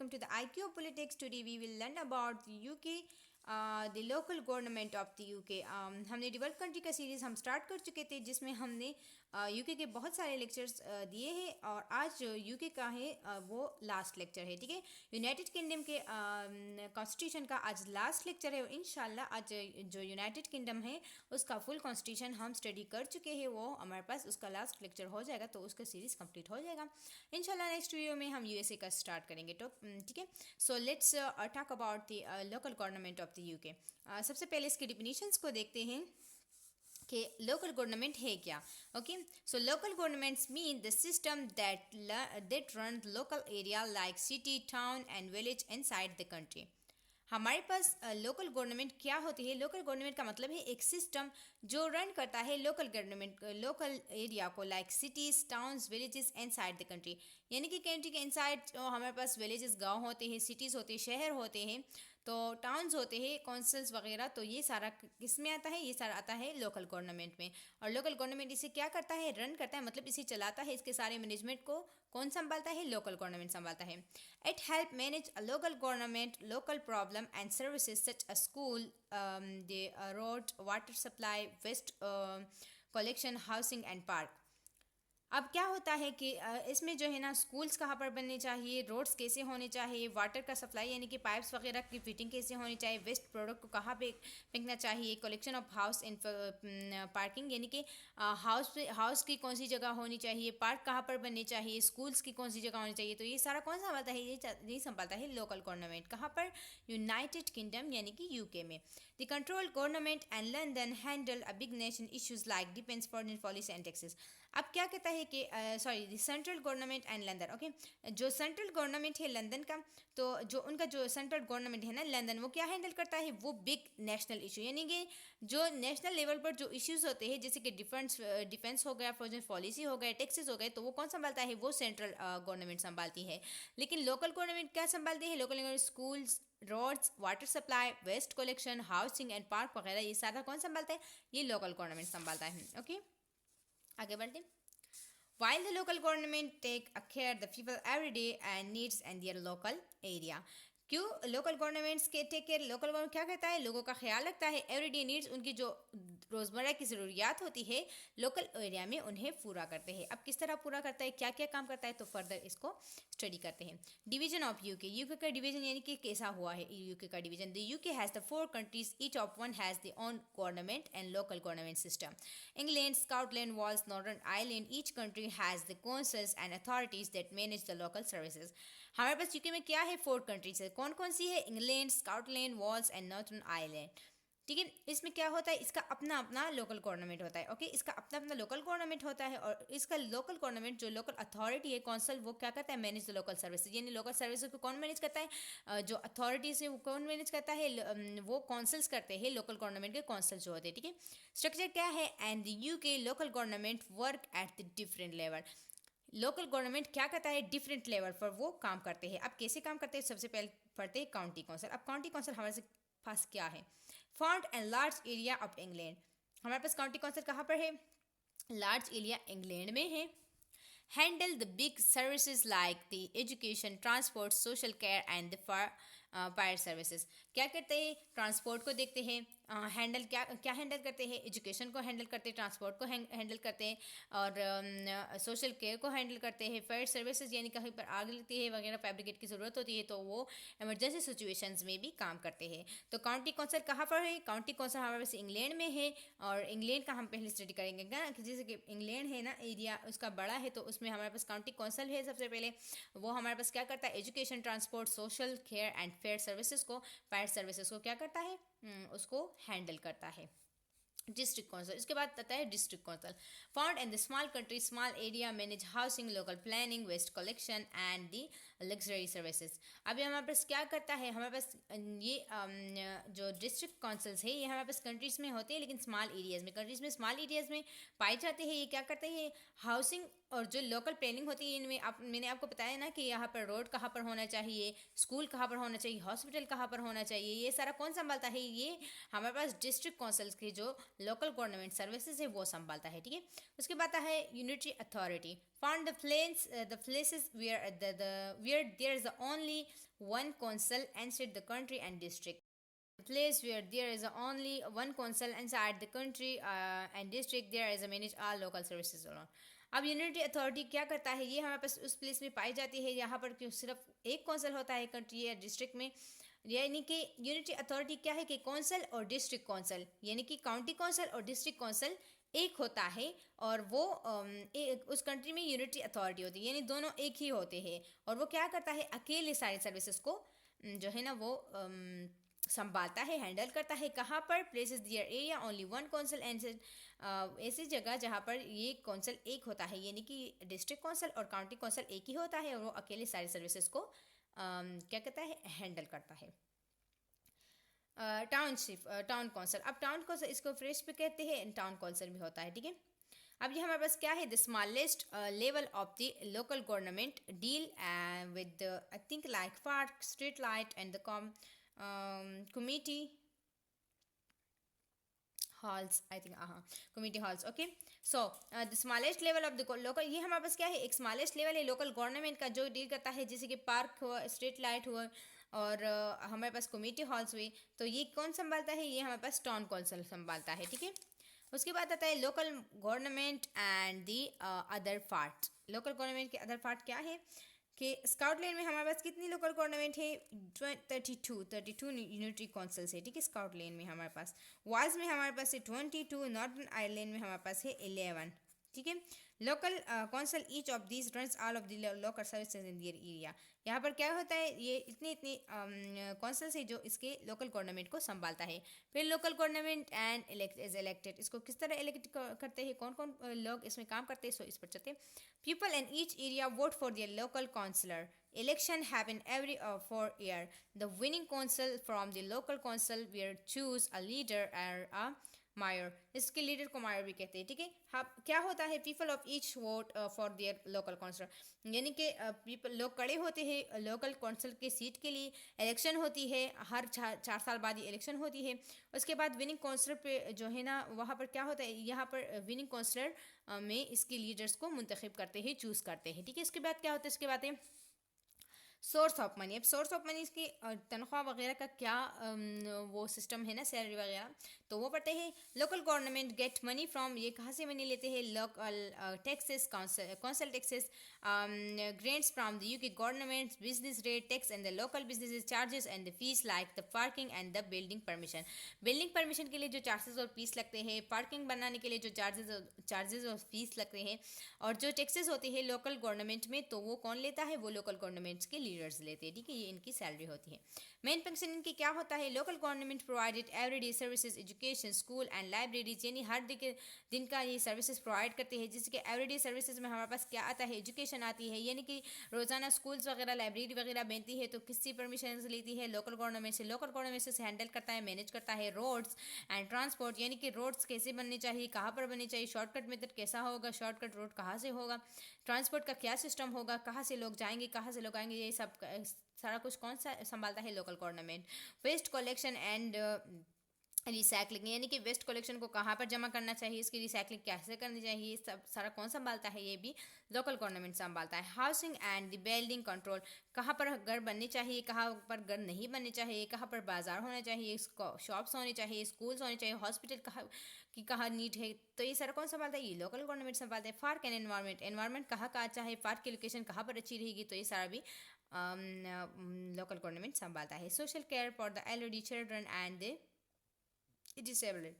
welcome to the IQ of Politics. Today we will learn about the UK, the local government of the UK. हमने develop country का series हम start कर चुके थे जिसमें हमने यूके के बहुत सारे लेक्चर्स दिए हैं और आज जो यूके का है वो लास्ट लेक्चर है, ठीक है। यूनाइटेड किंगडम के कॉन्स्टिट्यूशन का आज लास्ट लेक्चर है और इंशाल्लाह आज जो यूनाइटेड किंगडम है उसका फुल कॉन्स्टिट्यूशन हम स्टडी कर चुके हैं, वो हमारे पास उसका लास्ट लेक्चर हो जाएगा तो उसका सीरीज़ कंप्लीट हो जाएगा इंशाल्लाह। नेक्स्ट वीडियो में हम यूएसए का स्टार्ट करेंगे, तो ठीक है। So let's talk about the local government of the UK. सबसे पहले इसके डिफिनीशंस को देखते हैं कि लोकल गवर्नमेंट है क्या। Okay, so local governments mean the system that run local area like city, town and village inside the country. हमारे पास लोकल गवर्नमेंट क्या होती है? लोकल गवर्नमेंट का मतलब है एक सिस्टम जो रन करता है लोकल गवर्नमेंट लोकल एरिया को, like cities, towns, villages inside the country. यानी कि कंट्री के इनसाइड हमारे पास विलेजेस, गांव होते हैं, सिटीज़ होते हैं, शहर होते हैं, तो टाउन्स होते हैं, काउंसिल्स वगैरह। तो ये सारा किस में आता है? ये सारा आता है लोकल गवर्नमेंट में। और लोकल गवर्नमेंट इसे क्या करता है? रन करता है, मतलब इसे चलाता है। इसके सारे मैनेजमेंट को कौन संभालता है? लोकल गवर्नमेंट संभालता है। It help manage a local government local problem and services such a school, the road, water supply, waste collection, housing and park. अब क्या होता है कि इसमें जो है ना, स्कूल्स कहाँ पर बनने चाहिए, रोड्स कैसे होने चाहिए, वाटर का सप्लाई यानी कि पाइप्स वगैरह की फिटिंग कैसे होनी चाहिए, वेस्ट प्रोडक्ट को कहाँ पे फेंकना चाहिए, collection of house in parking यानी कि हाउस की कौन सी जगह होनी चाहिए, पार्क कहाँ पर बनने चाहिए, स्कूल्स की कौन सी जगह होनी चाहिए। तो ये सारा कौन संभालता है? ये संभालता है लोकल गवर्नमेंट। कहाँ पर? यूनाइटेड किंगडम यानी कि यूके में। The control government and London handle a big nation issues like defence, foreign policy and taxes. अब क्या कहता है कि sorry, central government and London. Okay, जो सेंट्रल गवर्नमेंट है लंदन का, तो जो उनका जो सेंट्रल गवर्नमेंट है ना लंदन, वो क्या हैंडल करता है? वो बिग नेशनल इशू यानी कि जो नेशनल लेवल पर जो इश्यूज होते हैं, जैसे कि डिफेंस हो गया, फॉरेन पॉलिसी हो गया, टैक्सेस हो गए, तो वो कौन संभालता है? वो सेंट्रल गवर्नमेंट संभालती है। लेकिन लोकल गवर्नमेंट क्या संभालती है? Local government schools, roads, water supply, waste collection, housing and park वगैरह, ये सारा कौन संभालता है? ये लोकल गवर्नमेंट संभालता है। ओके, आगे बढ़ते हैं। While the local government take a care the people every day and needs and their local area। क्यों लोकल गवर्नमेंट्स के टेक केयर? लोकल गवर्नमेंट क्या करता है? लोगों का ख्याल रखता है। एवरीडे नीड्स, उनकी जो रोज़मर्रा की ज़रूरियात होती है लोकल एरिया में उन्हें पूरा करते हैं। अब किस तरह पूरा करता है, क्या क्या काम करता है, तो फर्दर इसको स्टडी करते हैं। Division of UK. यूके का डिवीजन यानी कि कैसा हुआ है यूके का division. The UK has the 4 countries, each of one has the own government and local government system. England, Scotland, Wales, Northern Ireland, each country has the councils and authorities that manage the local services. हमारे पास UK में क्या है? 4 countries है। कौन कौन सी है? England, Scotland, Wales and Northern Ireland. ठीक है, इसमें क्या होता है? इसका अपना अपना लोकल गवर्नमेंट होता है। ओके, इसका अपना अपना लोकल गवर्नमेंट होता है और इसका लोकल गवर्नमेंट जो लोकल अथॉरिटी है, कौंसल, वो क्या करता है? Manage the local services. यानी लोकल सर्विसेज को कौन मैनेज करता है? जो अथॉरिटीज है वो कौन मैनेज करता है? वो कौंसल्स करते हैं, लोकल गवर्नमेंट के कौंसल जो होते हैं। ठीक है, स्ट्रक्चर क्या है? And the UK local government work at the different level. Local government क्या करता है? डिफरेंट लेवल पर वो काम करते हैं। अब कैसे काम करते हैं? सबसे पहले पढ़ते हैं काउंटी काउंसिल। अब काउंटी काउंसिल हमारे पास क्या है? Found and large area of England. हमारे पास काउंटी काउंसिल कहाँ पर है? लार्ज एरिया इंग्लैंड में है। Handle the big services like the education, transport, social care and the fire services. क्या करते हैं? ट्रांसपोर्ट को देखते हैं, हैंडल क्या हैंडल करते हैं? एजुकेशन को हैंडल करते हैं, ट्रांसपोर्ट को हैंडल करते हैं और सोशल केयर को हैंडल करते हैं। फायर सर्विसेज यानी कहीं पर आग लगती है वगैरह, फैब्रिकेट की ज़रूरत होती है तो वो इमरजेंसी सिचुएशंस में भी काम करते हैं। तो काउंटी काउंसिल कहाँ पर है? काउंटी काउंसिल हमारे पास इंग्लैंड में है और इंग्लैंड का हम पहले स्टडी करेंगे ना, कि जैसे कि इंग्लैंड है ना, एरिया उसका बड़ा है, तो उसमें हमारे पास काउंटी काउंसिल है। सबसे पहले वो हमारे पास क्या करता है? Education, transport, social care and fire services को क्या करता है? उसको हैंडल करता है। डिस्ट्रिक्ट काउंसिल, इसके बाद आता है district council. Found in the small country, small area, manage housing, local planning, waste collection and the luxury services. अभी हमारे पास क्या करता है? हमारे पास ये जो डिस्ट्रिक्ट काउंसिल्स है ये हमारे पास कंट्रीज़ में होते हैं, लेकिन स्मॉल एरियाज़ में, कंट्रीज़ में स्मॉल एरियाज़ में पाए जाते हैं। ये क्या करते हैं? हाउसिंग और जो लोकल प्लानिंग होती है इनमें मैंने आपको बताया ना कि यहाँ पर रोड कहाँ पर होना चाहिए, स्कूल कहाँ पर होना चाहिए, हॉस्पिटल कहाँ पर होना चाहिए, ये सारा कौन संभालता है? ये हमारे पास डिस्ट्रिक्ट काउंसिल्स की जो लोकल गवर्नमेंट सर्विसेज है वो संभालता है। ठीक है, उसके बाद है unitary authority. found the places where where there is only one council inside the country and district. The place where there is only one council inside the country and district, there is a manage all local services alone. अब unity authority क्या करता है, ये हमारे पास उस place में पाई जाती है यहाँ पर क्यों सिर्फ एक कौंसल होता है कंट्री या डिस्ट्रिक्ट में। यानी कि यूनिटी अथॉरिटी क्या है कि कौंसल और डिस्ट्रिक्ट कौंसल, यानी कि काउंटी कौंसल और डिस्ट्रिक्ट कौंसल एक होता है, और वो उस कंट्री में यूनिटी अथॉरिटी होती है, यानी दोनों एक ही होते हैं। और वो क्या करता है, अकेले सारी सर्विसेज को जो है ना वो संभालता है, हैंडल करता है। कहाँ पर, places their area only one council and ऐसी जगह जहाँ पर ये कौंसल एक होता है, यानी कि डिस्ट्रिक्ट कौंसल और काउंटी कौंसल एक ही होता है, और वो अकेले सारी सर्विसेज को क्या कहता है, हैंडल करता है। टाउनशिप, टाउन कौंसल, अब टाउन कौंसल इसको फ्रेश भी कहते हैं, टाउन कौंसल भी होता है, ठीक है। अब ये हमारे पास क्या है, the smallest level of the local government deal with I think like park, street light and the committee halls, I think community halls, okay. So the smallest level of the local, ये हमारे पास क्या है, एक smallest level है local government का जो deal करता है, जैसे कि पार्क हुआ, स्ट्रीट लाइट हुआ, और हमारे पास कम्युनिटी हॉल्स हुई, तो ये कौन संभालता है, ये हमारे पास टाउन कौंसिल संभालता है, ठीक है। उसके बाद आता है local government and the other part. Local government के अदर पार्ट क्या है कि स्काउटलैंड में हमारे पास कितनी लोकल गवर्नमेंट है, 32 यूनिटरी काउंसिल्स है, ठीक है। स्काउटलैंड में हमारे पास, वाल्स में हमारे पास है 22, नॉर्दर्न आयरलैंड में हमारे पास है 11, ठीक है। Local council each of these runs all of the local services in their area. यहाँ पर क्या होता है, ये इतनी काउंसिल्स है जो इसके लोकल गवर्नमेंट को संभालता है। फिर local government and is elected, इसको किस तरह इलेक्ट करते हैं, कौन कौन लोग इसमें काम करते हैं, सो इस पर चलते हैं। People in each area vote for their local councillor, election happen every 4 year. The winning council from the local council will choose a leader or a mayor. इसके लीडर को मायर भी कहते हैं, ठीक है। हाँ, क्या होता है, people of each vote for their local councillor, यानी कि पीपल लोग खड़े होते हैं लोकल काउंसिल के सीट के लिए, इलेक्शन होती है हर 4 साल बाद ही इलेक्शन होती है। उसके बाद विनिंग काउंसिलर पे जो है ना, वहाँ पर क्या होता है, यहाँ पर विनिंग काउंसिलर में इसके लीडर्स को मुंतखब करते हैं, चूज़ करते हैं, ठीक है। इसके बाद क्या होता है, इसके बाद है सोर्स ऑफ मनी। अब सोर्स ऑफ मनी इसकी तनख्वाह वगैरह का क्या वो सिस्टम है ना, सैलरी वगैरह, तो वो पढ़ते हैं। Local government get money from, ये कहाँ से मनी लेते हैं, local taxes, council taxes, grants from the UK government, business rate tax and the local business charges and the fees like the parking and the building permission. Building permission के लिए जो charges और fees लगते हैं, parking बनाने के लिए जो चार्जेस और फीस लगते हैं, और जो टैक्सेस होते हैं लोकल गवर्नमेंट में, तो वो कौन लेता है, वो लोकल गवर्नमेंट्स के लीडर्स लेते हैं, ठीक है। ये इनकी सैलरी होती है। मेन फंक्शन इनकी क्या होता है, local government provided everyday services, education, school and libraries, यानी हर दिन का ये सर्विसेज प्रोवाइड करते हैं। जिसके एवरीडे सर्विसेज में हमारे पास क्या आता है, एजुकेशन आती है, यानी कि रोजाना स्कूल्स वगैरह, लाइब्रेरी वगैरह बनती है, तो किससे परमिशन लेती है, लोकल गवर्नमेंट से। लोकल गवर्नमेंट से हैंडल करता है, मैनेज करता है। रोड्स एंड ट्रांसपोर्ट, यानी कि रोड्स कैसे बनने चाहिए, कहाँ पर बनने चाहिए, शॉर्टकट मेथड कैसा होगा, शॉर्टकट रोड कहाँ से होगा, ट्रांसपोर्ट का क्या सिस्टम होगा, कहाँ से लोग जाएंगे, कहाँ से लोग आएंगे, ये सब सारा कुछ कौन सा संभालता है, local government. Waste collection and recycling, यानी कि वेस्ट कलेक्शन को कहाँ पर जमा करना चाहिए, इसकी रिसाइकलिंग कैसे करनी चाहिए, सब सारा कौन संभालता है, ये भी लोकल गवर्नमेंट संभालता है। Housing and the building control, कहाँ पर घर बनने चाहिए, कहाँ पर घर नहीं बनने चाहिए, कहाँ पर बाजार होना चाहिए, शॉप्स होने चाहिए, स्कूल्स होने चाहिए, हॉस्पिटल कहाँ नीड है, तो ये सारा कौन संभालता है, ये लोकल गवर्नमेंट संभालता है। पार्क एंड एनवायरमेंट कहाँ का अच्छा है, पार्क की लोकेशन कहाँ पर अच्छी रहेगी, तो ये सारा भी लोकल गवर्नमेंट संभालता है। Social care for the elderly children and the disabled,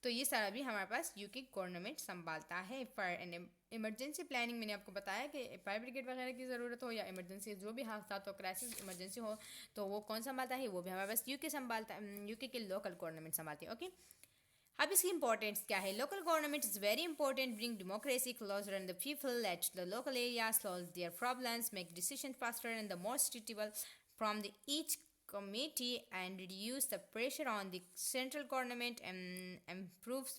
तो ये सारा भी हमारे पास यूके गवर्नमेंट संभालता है। फायर एंड इमरजेंसी प्लानिंग, मैंने आपको बताया कि फायर ब्रिगेड वगैरह की ज़रूरत हो या इमरजेंसी जो भी हादसा हो, क्राइसिस इमरजेंसी हो, तो वो कौन संभालता है, वो भी हमारे पास यूके संभालता, यूके के लोकल गवर्नमेंट संभालती है, ओके। अब इसकी इंपॉर्टेंस क्या है, local government is very important, bring democracy closer and the people, let the local area solve their problems, make decision faster and the more suitable from the each committee and reduce the pressure on the central government and improves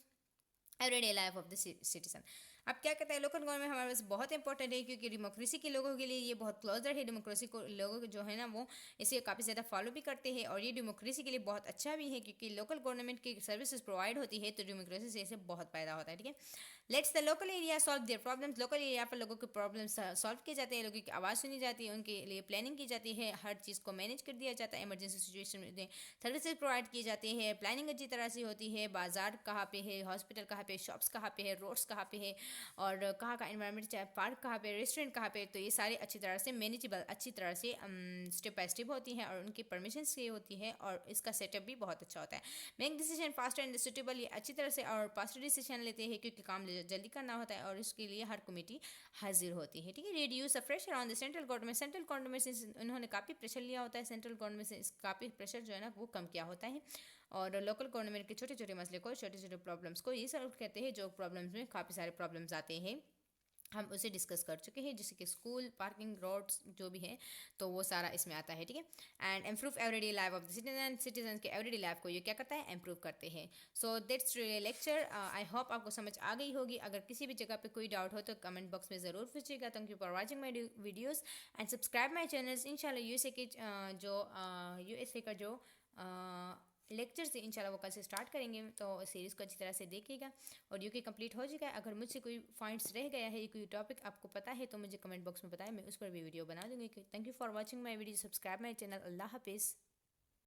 everyday life of the citizen. अब क्या कहता है, local government हमारे पास बहुत important है क्योंकि democracy के लोगों के लिए ये बहुत क्लोजर है। डेमोक्रेसी को लोगों जो है ना वो इसे काफ़ी ज़्यादा फॉलो भी करते हैं, और ये डेमोक्रेसी के लिए बहुत अच्छा भी है क्योंकि लोकल गवर्नमेंट की सर्विसेज प्रोवाइड होती है, तो डेमोक्रेसी से इसे बहुत फ़ायदा होता है। ठीक है, let's the local area solve their problems. Local area पर लोगों के प्रॉब्लम्स सॉल्व किए जाते हैं, लोगों की आवाज़ सुनी जाती है, उनके लिए प्लानिंग की जाती है, हर चीज़ को मैनेज कर दिया जाता है। इमरजेंसी सिचुएशन में सर्विसेज प्रोवाइड की जाती है, प्लानिंग अच्छी तरह से होती है, बाजार कहाँ पे है, हॉस्पिटल कहाँ पे, शॉप्स कहाँ पे है, रोड्स कहाँ पे है, और कहाँ का एनवायरनमेंट, चाहे पार्क कहाँ पे, रेस्टोरेंट कहाँ पे, तो ये सारे अच्छी तरह से मैनेजेबल, अच्छी तरह से स्टेप बाय स्टेप होती हैं, और उनकी परमिशन से होती है, और इसका सेटअप भी बहुत अच्छा होता है। Make decision faster and suitable, ये अच्छी तरह से और फास्टर डिसीजन लेते हैं क्योंकि काम जल्दी करना होता है, और इसके लिए हर कमेटी हाजिर होती है। ठीक है, reduce the pressure on the central government. Central government से उन्होंने काफ़ी प्रेशर लिया होता है, सेंट्रल गवर्नमेंट से काफ़ी प्रेशर जो है ना वो कम किया होता है, और लोकल गवर्नमेंट के छोटे छोटे मसले को, छोटे छोटे प्रॉब्लम्स को ये सॉल्व करते हैं। जो प्रॉब्लम्स में काफ़ी सारे प्रॉब्लम्स आते हैं हम उसे डिस्कस कर चुके हैं, जैसे कि स्कूल, पार्किंग, रोड्स जो भी है, तो वो सारा इसमें आता है। ठीक है, and improve everyday life of the citizen के एवरीडे लाइफ को ये क्या करता है, इम्प्रूव करते हैं। So that's really lecture. I hope आपको समझ आ गई होगी। अगर किसी भी जगह पे कोई डाउट हो तो कमेंट बॉक्स में ज़रूर पूछिएगा। Thank you for watching my videos and subscribe my channels. इंशाल्लाह यूएसए के यूएसए का जो लेक्चर्स से इंशाल्लाह वो कल से स्टार्ट करेंगे, तो सीरीज़ को अच्छी तरह से देखिएगा और यूके कंप्लीट हो जाएगा। अगर मुझसे कोई पॉइंट्स रह गया है, कोई टॉपिक आपको पता है तो मुझे कमेंट बॉक्स में बताएं, मैं उस पर भी वीडियो बना दूँगी। Thank you for watching my video, subscribe my channel. Allah हाफिज़।